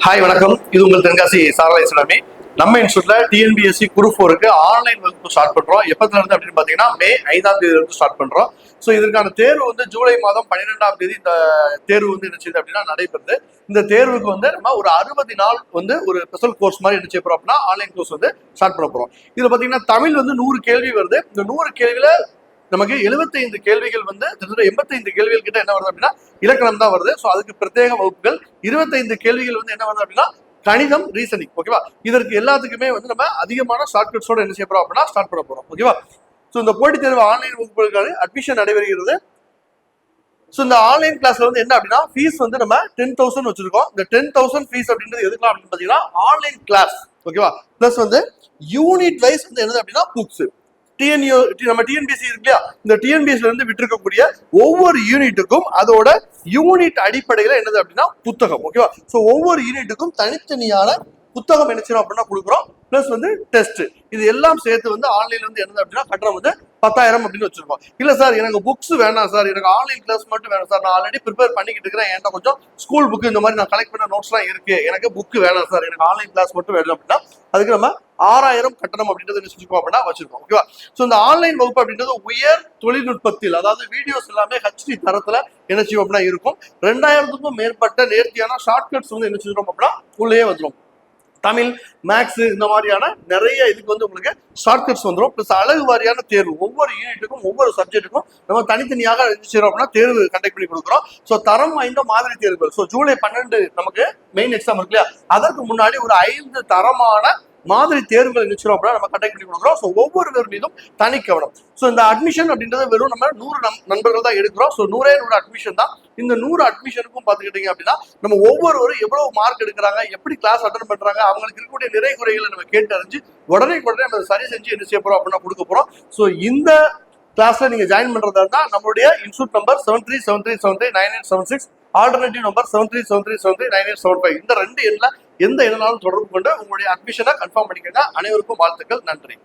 Hi வணக்கம். இது உங்கள் தென்காசி சாரதா இஸ்லாமி. நம்ம இன்ஸ்டியூட்ல டிஎன்பிஎஸ்சி குரூப் 4க்கு ஆன்லைன் வகுப்பு ஸ்டார்ட் பண்றோம். எப்பத்துல இருந்து அப்படின்னு பாத்தீங்கன்னா மே 5ஆம் தேதி இருந்து ஸ்டார்ட் பண்றோம். ஸோ இதற்கான தேர்வு வந்து ஜூலை மாதம் 12ஆம் தேதி இந்த தேர்வு வந்து என்ன செய்யுது அப்படின்னா நடைபெறுது. இந்த தேர்வுக்கு வந்து நம்ம ஒரு 60 நாள் வந்து ஒரு ஸ்பெஷல் கோர்ஸ் மாதிரி என்ன செய்ய போறோம் அப்படின்னா ஆன்லைன் கோர்ஸ் வந்து ஸ்டார்ட் பண்ண போறோம். இதுல பாத்தீங்கன்னா தமிழ் வந்து 100 கேள்வி வருது. இந்த 100 கேள்வியில நமக்கு 75 கேள்விகள் வந்து 85 கேள்விகள் கிட்ட என்ன வருது அப்படின்னா இலக்கணம் தான் வருது. ஸோ அதுக்கு பிரத்யேக வகுப்புகள். 25 கேள்விகள் வந்து என்ன வருது அப்படின்னா கணிதம், ரீசனிங். ஓகேவா? இதற்கு எல்லாத்துக்குமே வந்து நம்ம அதிகமான ஷார்ட்கட்ஸோட என்ன செய்ய போறோம் அப்படின்னா ஸ்டார்ட் பண்ண போறோம். ஓகேவா? ஸோ இந்த போட்டித் தேர்வு ஆன்லைன் வகுப்புகளுக்கான அட்மிஷன் நடைபெறுகிறது. ஸோ இந்த ஆன்லைன் கிளாஸ்ல வந்து என்ன அப்படின்னா ஃபீஸ் வந்து நம்ம 10,000 வச்சிருக்கோம். இந்த 10,000 ஃபீஸ் அப்படின்றது எதுக்கலாம் அப்படின்னு பாத்தீங்கன்னா ஆன்லைன் கிளாஸ். ஓகேவா? பிளஸ் வந்து யூனிட் வைஸ் வந்து என்னது அப்படின்னா புக்ஸ். நம்ம டிஎன்பிஎஸ்சி இருக்கு இல்லையா, இந்த டிஎன்பிஎஸ்சில இருந்து விட்டுருக்கக்கூடிய ஒவ்வொரு யூனிட்டுக்கும் அதோட யூனிட் அடிப்படையில என்னது அப்படின்னா புத்தகம். ஓகேவா? ஸோ ஒவ்வொரு யூனிட்டுக்கும் தனித்தனியான புத்தகம் என்ன செய்யணும் அப்படின்னா கொடுக்குறோம். பிளஸ் வந்து டெஸ்ட். இது எல்லாம் சேர்த்து வந்து ஆன்லைன்ல வந்து என்னது அப்படின்னா கட்டணம் வந்து 10,000 அப்படின்னு வச்சிருக்கோம். இல்ல சார் எனக்கு புக்ஸ் வேணாம் சார், எனக்கு ஆன்லைன் கிளாஸ் மட்டும் வேணும் சார், நான் ஆல்ரெடி ப்ரிப்பேர் பண்ணிக்கிட்டு இருக்கிறேன், என்கிட்ட கொஞ்சம் ஸ்கூல் புக் இந்த மாதிரி நான் கலெக்ட் பண்ண நோட்ஸ்லாம் இருக்கு, எனக்கு புக் வேணாம் சார், எனக்கு ஆன்லைன் கிளாஸ் மட்டும் வேணும் அப்படின்னா அதுக்கு நம்ம 6,000 கட்டணம் அப்படின்றது வச்சிருக்கோம் அப்படின்னா வச்சிருக்கோம். ஓகேவா? ஸோ இந்த ஆன்லைன் வகுப்பு அப்படின்றது உயர் தொழில்நுட்பத்தில், அதாவது வீடியோஸ் எல்லாமே HD தரத்துல என்ன செய்வோம் அப்படின்னா இருக்கும். 2000க்கும் மேற்பட்ட நேர்த்தியான ஷார்ட்கட்ஸ் வந்து என்ன செய்யறோம் அப்படின்னா உள்ளே வந்துடும். தமிழ், மேக்ஸ் இந்த மாதிரியான நிறைய இதுக்கு வந்து உங்களுக்கு ஷார்ட்கட்ஸ் வந்துடும். பிளஸ் அழகு வாரியான தேர்வு, ஒவ்வொரு யூனிட்டுக்கும் ஒவ்வொரு சப்ஜெக்ட்டுக்கும் நம்ம தனித்தனியாக செய்யறோம் அப்படின்னா தேர்வு கண்டக்ட் பண்ணி கொடுக்குறோம். ஸோ தரம் வாய்ந்த மாதிரி தேர்வுகள். ஸோ ஜூலை 12 நமக்கு மெயின் எக்ஸாம் இருக்கு இல்லையா, அதற்கு முன்னாடி ஒரு 5 தரமான மாதிரி தேர்வுகள் நிச்சயம் அப்படின்னா நம்ம கண்டக்ட் பண்ணி கொடுக்குறோம். ஸோ ஒவ்வொரு மீதும் தனி கவனம். ஸோ இந்த அட்மிஷன் அப்படின்றது வெறும் நம்ம 100 நண்பர்கள் தான் எடுக்கிறோம். ஸோ 100 அட்மிஷன் தான். இந்த 100 அட்மிஷனுக்கும் பார்த்துக்கிட்டீங்க அப்படின்னா நம்ம ஒவ்வொருவரும் எவ்வளவு மார்க் எடுக்கிறாங்க, எப்படி கிளாஸ் அட்டன் பண்றாங்க, அவங்களுக்கு இருக்கக்கூடிய நிறை குறைகளை நம்ம கேட்டு அறிஞ்சு உடனே நம்ம சரி செஞ்சு என்ன செய்ய போறோம் அப்படின்னா கொடுக்க போறோம். ஸோ இந்த கிளாஸ்ல நீங்க ஜாயின் பண்றதா இருந்தா நம்மளுடைய இன்ஸ்டியூட் நம்பர் 7373739876, ஆல்டர்னேட்டிவ் நம்பர் 7373739875, இந்த 2 எண்ணில் எந்த எண்ணாலும் தொடர்பு கொண்டு உங்களுடைய அட்மிஷனை கன்ஃபார்ம் பண்ணிக்கங்க. அனைவருக்கும் வாழ்த்துக்கள். நன்றி.